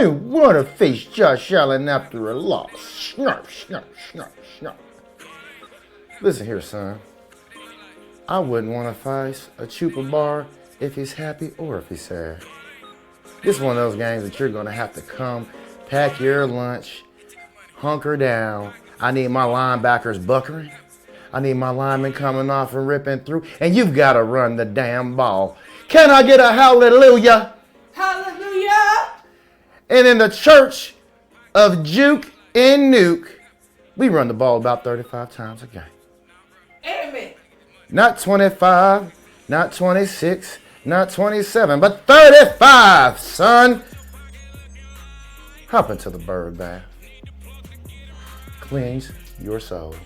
I want to face Josh Allen after a loss. Snarf, snarf, snarf, snarf. Listen here, son. I wouldn't want to face a Chupa bar if he's happy or if he's sad. This is one of those games that you're going to have to come, pack your lunch, hunker down. I need my linebackers buckering. I need my linemen coming off and ripping through. And you've got to run the damn ball. Can I get a hallelujah? Hallelujah! And in the church of Juke and Nuke, we run the ball about 35 times a game. Amen. Not 25, not 26, not 27, but 35, son. Hop into the bird bath. Cleanse your soul.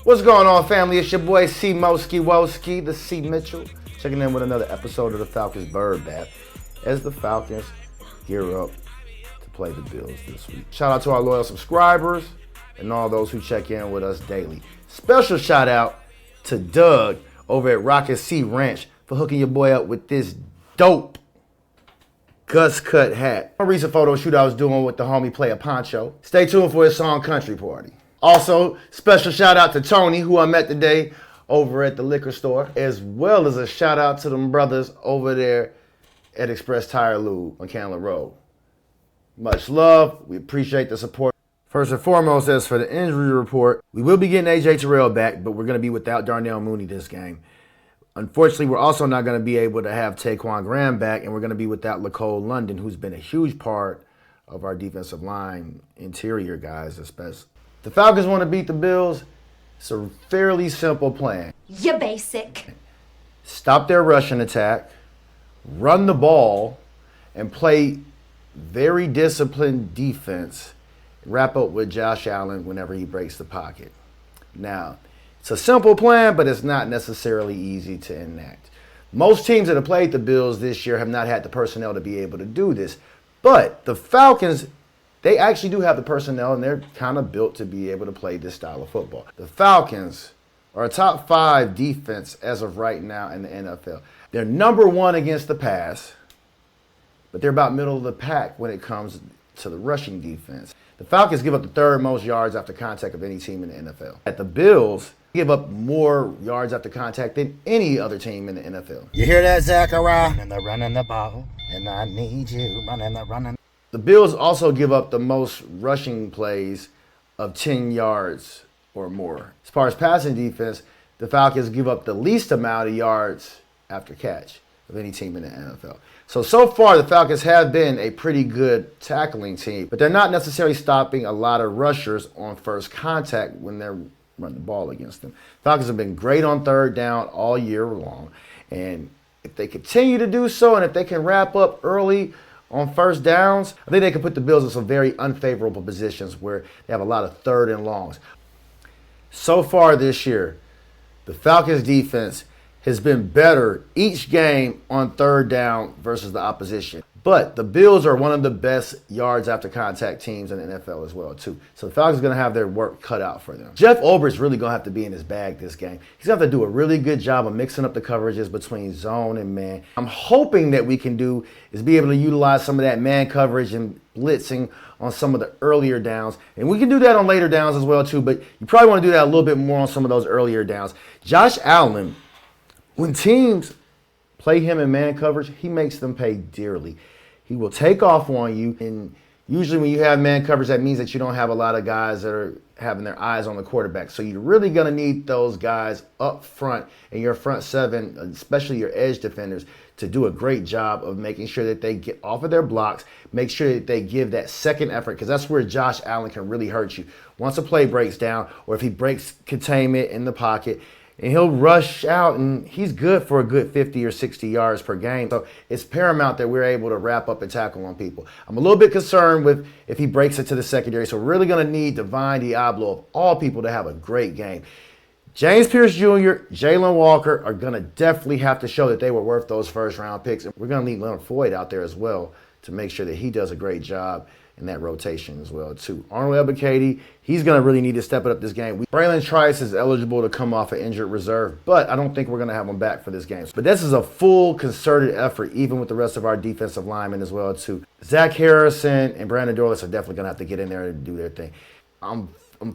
What's going on, family? It's your boy C Moski Woski, the C Mitchell, checking in with another episode of the Falcons Bird Bath as the Falcons gear up to play the Bills this week. Shout out to our loyal subscribers and all those who check in with us daily. Special shout out to Doug over at Rocket C Ranch for hooking your boy up with this dope Gus Cut hat. A recent photo shoot I was doing with the homie Player Poncho. Stay tuned for his song Country Party. Also, special shout out to Tony, who I met today over at the liquor store, as well as a shout out to them brothers over there at Express Tire Lube on Candler Road. Much love. We appreciate the support. First and foremost, as for the injury report, we will be getting AJ Terrell back, but we're going to be without Darnell Mooney this game. Unfortunately, we're also not going to be able to have Taquan Graham back, and we're going to be without LaCole London, who's been a huge part of our defensive line, interior guys especially. The Falcons want to beat the Bills. It's a fairly simple plan. You basic. Stop their rushing attack, run the ball, and play very disciplined defense. Wrap up with Josh Allen whenever he breaks the pocket. Now, it's a simple plan, but it's not necessarily easy to enact. Most teams that have played the Bills this year have not had the personnel to be able to do this. But the Falcons, they actually do have the personnel, and they're kind of built to be able to play this style of football. The Falcons are a top 5 defense as of right now in the NFL. They're number 1 against the pass, but they're about middle of the pack when it comes to the rushing defense. The Falcons give up the 3rd most yards after contact of any team in the NFL. At the Bills, give up more yards after contact than any other team in the NFL. You hear that, Zachariah? Running the ball, and I need you running. The Bills also give up the most rushing plays of 10 yards or more. As far as passing defense, the Falcons give up the least amount of yards after catch of any team in the NFL. So far, the Falcons have been a pretty good tackling team, but they're not necessarily stopping a lot of rushers on first contact when they're running the ball against them. Falcons have been great on 3rd down all year long, and if they continue to do so, and if they can wrap up early on 1st downs, I think they can put the Bills in some very unfavorable positions where they have a lot of 3rd and longs. So far this year, the Falcons defense has been better each game on 3rd down versus the opposition. But the Bills are one of the best yards after contact teams in the NFL as well, too. So the Falcons are going to have their work cut out for them. Jeff Olbert's really going to have to be in his bag this game. He's going to have to do a really good job of mixing up the coverages between zone and man. I'm hoping that we can do is be able to utilize some of that man coverage and blitzing on some of the earlier downs. And we can do that on later downs as well, too. But you probably want to do that a little bit more on some of those earlier downs. Josh Allen, when teams play him in man coverage, he makes them pay dearly. He will take off on you, and usually when you have man coverage, that means that you don't have a lot of guys that are having their eyes on the quarterback. So you're really going to need those guys up front in your front 7, especially your edge defenders, to do a great job of making sure that they get off of their blocks, make sure that they give that second effort, because that's where Josh Allen can really hurt you. Once a play breaks down, or if he breaks containment in the pocket, and he'll rush out, and he's good for a good 50 or 60 yards per game. So it's paramount that we're able to wrap up and tackle on people. I'm a little bit concerned with if he breaks it to the secondary. So we're really going to need Divine Diablo, of all people, to have a great game. James Pierce Jr., Jalen Walker are going to definitely have to show that they were worth those 1st-round picks. And we're going to need Leonard Floyd out there as well to make sure that he does a great job in that rotation as well, too. Arnold Ebiketie, he's going to really need to step it up this game. Braylon Trice is eligible to come off an injured reserve, but I don't think we're going to have him back for this game. But this is a full concerted effort, even with the rest of our defensive linemen as well, too. Zach Harrison and Brandon Dorless are definitely going to have to get in there and do their thing. I'm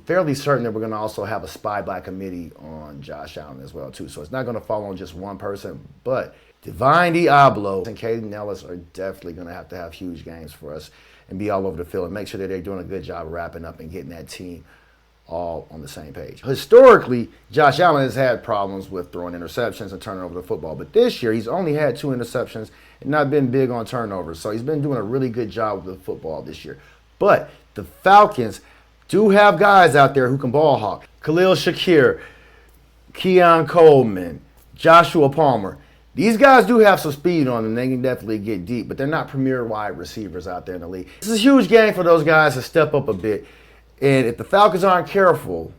fairly certain that we're going to also have a spy by committee on Josh Allen as well, too. So it's not going to fall on just one person, but Divine Diablo and Caden Ellis are definitely going to have huge games for us and be all over the field and make sure that they're doing a good job of wrapping up and getting that team all on the same page. Historically, Josh Allen has had problems with throwing interceptions and turning over the football, but this year he's only had 2 interceptions and not been big on turnovers, so he's been doing a really good job with the football this year. But the Falcons do have guys out there who can ball hawk. Khalil Shakir, Keon Coleman, Joshua Palmer. These guys do have some speed on them. They can definitely get deep, but they're not premier wide receivers out there in the league. This is a huge game for those guys to step up a bit. And if the Falcons aren't careful,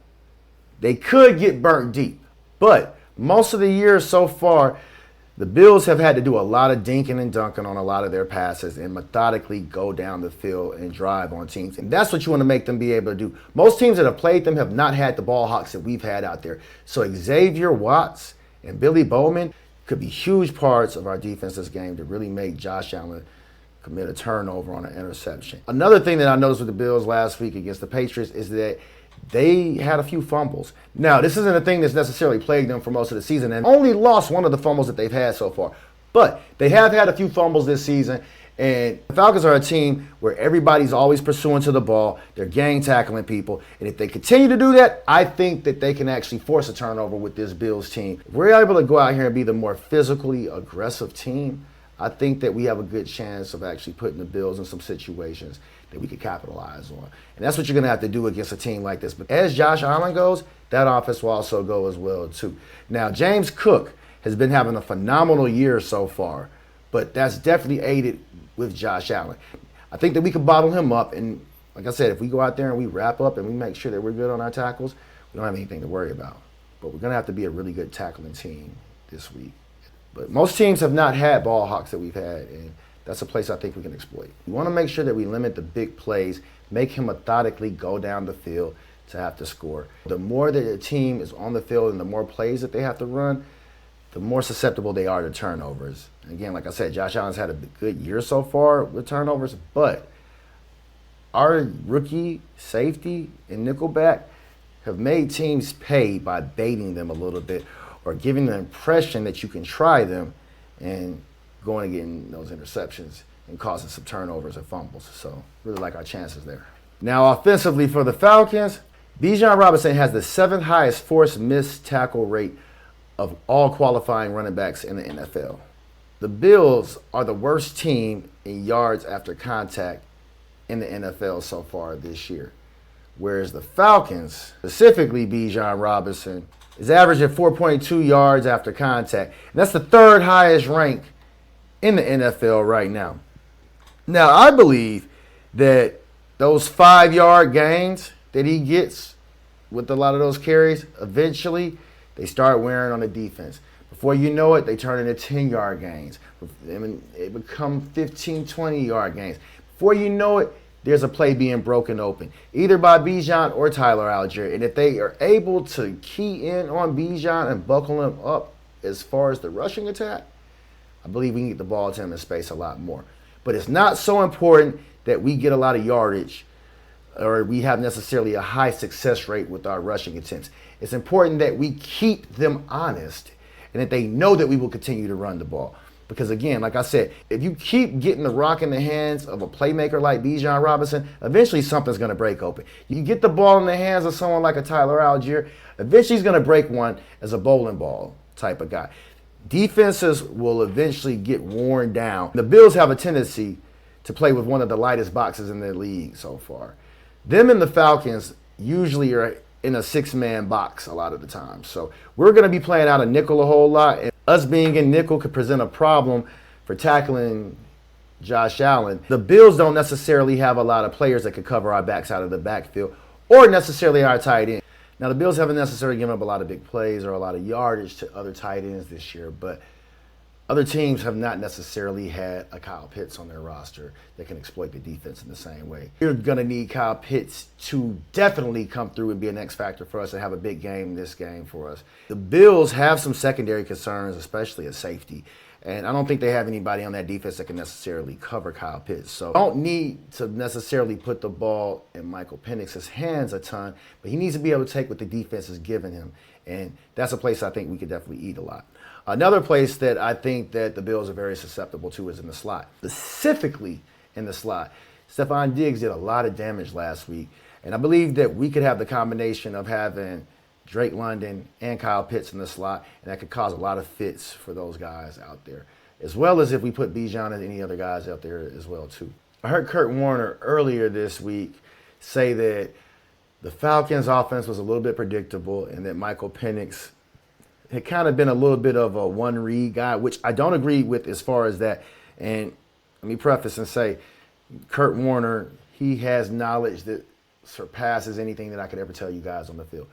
they could get burnt deep. But most of the year so far, the Bills have had to do a lot of dinking and dunking on a lot of their passes and methodically go down the field and drive on teams. And that's what you want to make them be able to do. Most teams that have played them have not had the ball hawks that we've had out there. So Xavier Watts and Billy Bowman could be huge parts of our defense this game to really make Josh Allen commit a turnover on an interception. Another thing that I noticed with the Bills last week against the Patriots is that they had a few fumbles. Now, this isn't a thing that's necessarily plagued them for most of the season and only lost one of the fumbles that they've had so far. But they have had a few fumbles this season, and the Falcons are a team where everybody's always pursuing to the ball. They're gang tackling people. And if they continue to do that, I think that they can actually force a turnover with this Bills team. If we're able to go out here and be the more physically aggressive team, I think that we have a good chance of actually putting the Bills in some situations that we could capitalize on. And that's what you're going to have to do against a team like this. But as Josh Allen goes, that offense will also go as well, too. Now, James Cook has been having a phenomenal year so far, but that's definitely aided with Josh Allen. I think that we could bottle him up. And like I said, if we go out there and we wrap up and we make sure that we're good on our tackles, we don't have anything to worry about. But we're going to have to be a really good tackling team this week. But most teams have not had ball hawks that we've had, and that's a place I think we can exploit. We want to make sure that we limit the big plays, make him methodically go down the field to have to score. The more that a team is on the field and the more plays that they have to run, the more susceptible they are to turnovers. And again, like I said, Josh Allen's had a good year so far with turnovers, but our rookie safety and nickelback have made teams pay by baiting them a little bit or giving the impression that you can try them and going and getting those interceptions and causing some turnovers and fumbles. So really like our chances there. Now offensively for the Falcons, Bijan Robinson has the 7th highest forced missed tackle rate of all qualifying running backs in the NFL. The Bills are the worst team in yards after contact in the NFL so far this year. Whereas the Falcons, specifically Bijan Robinson, is averaging 4.2 yards after contact. And that's the 3rd highest rank in the NFL right now. Now, I believe that those 5-yard gains that he gets with a lot of those carries, eventually they start wearing on the defense. Before you know it, they turn into 10-yard gains. It become 15, 20-yard gains. Before you know it, there's a play being broken open, either by Bijan or Tyler Allgeier. And if they are able to key in on Bijan and buckle him up as far as the rushing attack, I believe we can get the ball to him in space a lot more. But it's not so important that we get a lot of yardage or we have necessarily a high success rate with our rushing attempts. It's important that we keep them honest and that they know that we will continue to run the ball. Because again, like I said, if you keep getting the rock in the hands of a playmaker like Bijan Robinson, eventually something's going to break open. You get the ball in the hands of someone like a Tyler Allgeier, eventually he's going to break one as a bowling ball type of guy. Defenses will eventually get worn down. The Bills have a tendency to play with one of the lightest boxes in the league so far. Them and the Falcons usually are in a 6-man box a lot of the time. So we're going to be playing out of nickel a whole lot. And us being in nickel could present a problem for tackling Josh Allen. The Bills don't necessarily have a lot of players that could cover our backs out of the backfield or necessarily our tight end. Now, the Bills haven't necessarily given up a lot of big plays or a lot of yardage to other tight ends this year, but Other teams have not necessarily had a Kyle Pitts on their roster that can exploit the defense in the same way. You're going to need Kyle Pitts to definitely come through and be an X factor for us and have a big game in this game for us. The Bills have some secondary concerns, especially at safety. And I don't think they have anybody on that defense that can necessarily cover Kyle Pitts. So don't need to necessarily put the ball in Michael Penix's hands a ton, but he needs to be able to take what the defense is giving him. And that's a place I think we could definitely eat a lot. Another place that I think that the Bills are very susceptible to is in the slot, specifically in the slot. Stephon Diggs did a lot of damage last week, and I believe that we could have the combination of having Drake London and Kyle Pitts in the slot, and that could cause a lot of fits for those guys out there, as well as if we put Bijan and any other guys out there as well too. I heard Kurt Warner earlier this week say that the Falcons' offense was a little bit predictable and that Michael Penix had kind of been a little bit of a one-read guy, which I don't agree with as far as that. And let me preface and say, Kurt Warner, he has knowledge that surpasses anything that I could ever tell you guys on the field.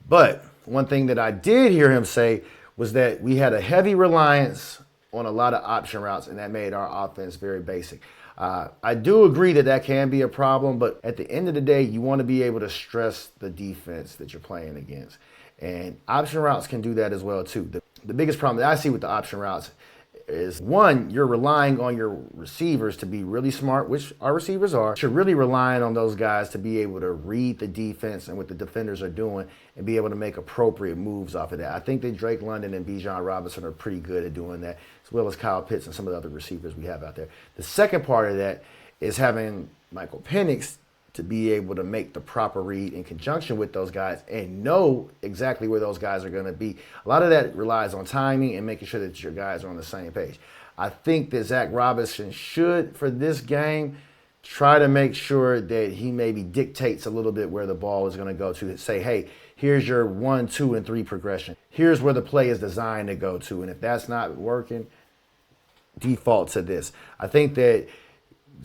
But one thing that I did hear him say was that we had a heavy reliance on a lot of option routes, and that made our offense very basic. I do agree that that can be a problem, but at the end of the day, you want to be able to stress the defense that you're playing against. And option routes can do that as well, too. The biggest problem that I see with the option routes is, one, you're relying on your receivers to be really smart, which our receivers are. You're really relying on those guys to be able to read the defense and what the defenders are doing and be able to make appropriate moves off of that. I think that Drake London and Bijan Robinson are pretty good at doing that, as well as Kyle Pitts and some of the other receivers we have out there. The second part of that is having Michael Penix to be able to make the proper read in conjunction with those guys and know exactly where those guys are going to be. A lot of that relies on timing and making sure that your guys are on the same page. I think that Zach Robinson should, for this game, try to make sure that he maybe dictates a little bit where the ball is going to go to. Say, hey, here's your 1, 2, and 3 progression. Here's where the play is designed to go to. And if that's not working, default to this. I think that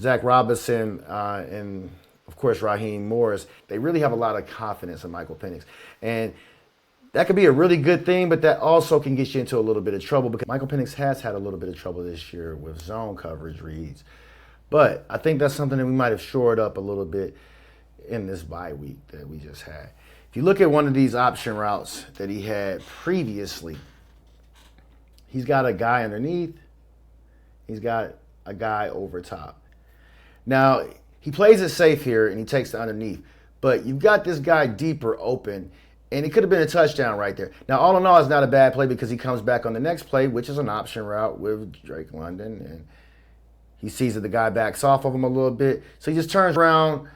Zach Robinson and of course, Raheem Morris, they really have a lot of confidence in Michael Penix. And that could be a really good thing, but that also can get you into a little bit of trouble because Michael Penix has had a little bit of trouble this year with zone coverage reads. But I think that's something that we might have shored up a little bit in this bye week that we just had. If you look at one of these option routes that he had previously, he's got a guy underneath. He's got a guy over top. Now, he plays it safe here, and he takes the underneath. But you've got this guy deeper open, and it could have been a touchdown right there. Now, all in all, it's not a bad play because he comes back on the next play, which is an option route with Drake London, and he sees that the guy backs off of him a little bit. So he just turns around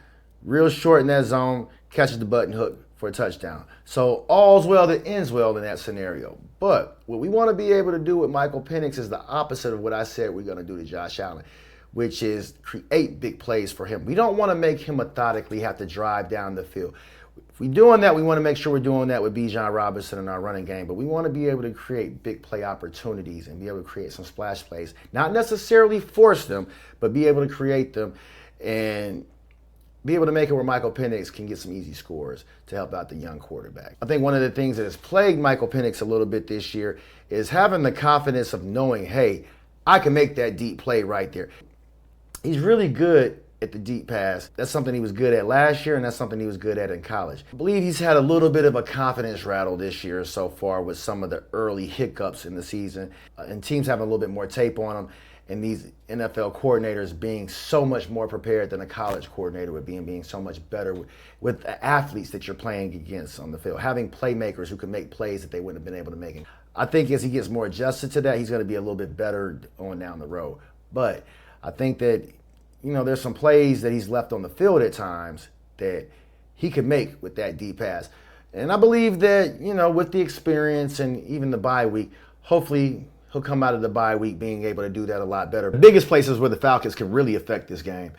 real short in that zone, catches the button hook for a touchdown. So all's well that ends well in that scenario. But what we want to be able to do with Michael Penix is the opposite of what I said we're going to do to Josh Allen, which is create big plays for him. We don't want to make him methodically have to drive down the field. If we're doing that, we want to make sure we're doing that with Bijan Robinson in our running game, but we want to be able to create big play opportunities and be able to create some splash plays. Not necessarily force them, but be able to create them and be able to make it where Michael Penix can get some easy scores to help out the young quarterback. I think one of the things that has plagued Michael Penix a little bit this year is having the confidence of knowing, hey, I can make that deep play right there. He's really good at the deep pass. That's something he was good at last year, and that's something he was good at in college. I believe he's had a little bit of a confidence rattle this year so far with some of the early hiccups in the season, and teams having a little bit more tape on him, and these NFL coordinators being so much more prepared than a college coordinator would be, and being so much better with the athletes that you're playing against on the field, having playmakers who can make plays that they wouldn't have been able to make. I think as he gets more adjusted to that, he's going to be a little bit better on down the road. But I think that, there's some plays that he's left on the field at times that he could make with that deep pass. And I believe that, with the experience and even the bye week, hopefully he'll come out of the bye week being able to do that a lot better. The biggest places where the Falcons can really affect this game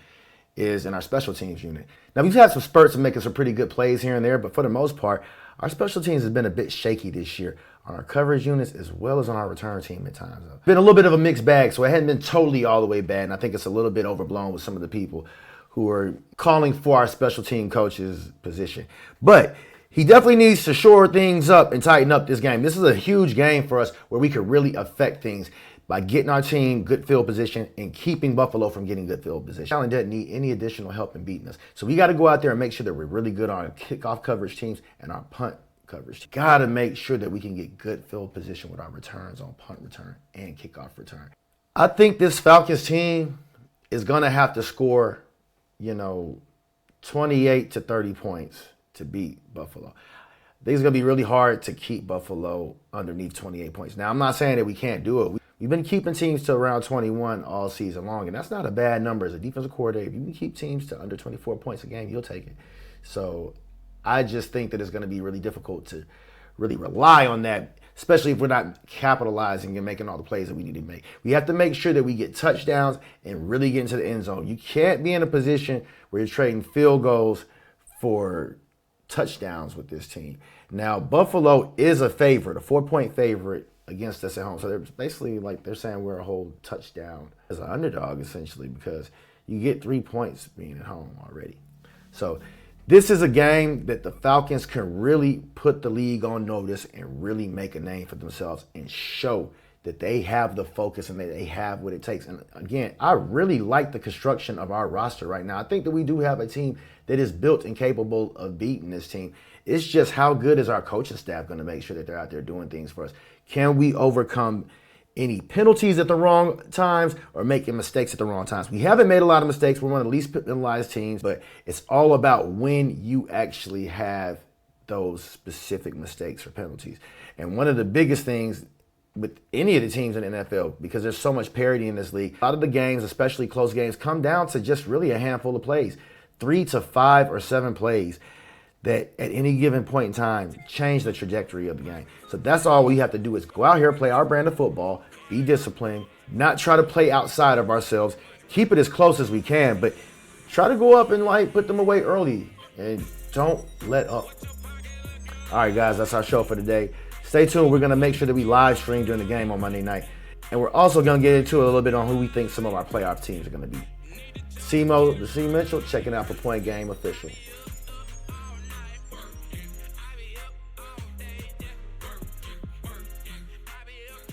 is in our special teams unit. Now, we've had some spurts of making some pretty good plays here and there, but for the most part, our special teams has been a bit shaky this year on our coverage units as well as on our return team at times. It's been a little bit of a mixed bag, so it hadn't been totally all the way bad, and I think it's a little bit overblown with some of the people who are calling for our special team coach's position. But He definitely needs to shore things up and tighten up this game. This is a huge game for us where we could really affect things by getting our team good field position and keeping Buffalo from getting good field position. Allen doesn't need any additional help in beating us. So we got to go out there and make sure that we're really good on our kickoff coverage teams and our punt coverage. Got to make sure that we can get good field position with our returns on punt return and kickoff return. I think this Falcons team is going to have to score, 28 to 30 points to beat Buffalo. I think it's going to be really hard to keep Buffalo underneath 28 points. Now, I'm not saying that we can't do it. We've been keeping teams to around 21 all season long, and that's not a bad number as a defensive coordinator. If you can keep teams to under 24 points a game, you'll take it. So I just think that it's going to be really difficult to really rely on that, especially if we're not capitalizing and making all the plays that we need to make. We have to make sure that we get touchdowns and really get into the end zone. You can't be in a position where you're trading field goals for touchdowns with this team. Now, Buffalo is a favorite, a 4-point favorite against us at home. So they're basically they're saying we're a whole touchdown as an underdog, essentially, because you get 3 points being at home already. So this is a game that the Falcons can really put the league on notice and really make a name for themselves and show that they have the focus and that they have what it takes. And again, I really like the construction of our roster right now. I think that we do have a team that is built and capable of beating this team. It's just how good is our coaching staff going to make sure that they're out there doing things for us? Can we overcome any penalties at the wrong times or making mistakes at the wrong times? We haven't made a lot of mistakes. We're one of the least penalized teams, but it's all about when you actually have those specific mistakes or penalties. And one of the biggest things with any of the teams in the NFL, because there's so much parity in this league, a lot of the games, especially close games, come down to just really a handful of plays, 3 to 5 or 7 plays that at any given point in time change the trajectory of the game. So that's all we have to do is go out here, play our brand of football, be disciplined, not try to play outside of ourselves, keep it as close as we can, but try to go up and put them away early and don't let up. All right, guys, that's our show for today. Stay tuned. We're going to make sure that we live stream during the game on Monday night. And we're also going to get into it a little bit on who we think some of our playoff teams are going to be. C Mitchell, checking out for Point Game Official.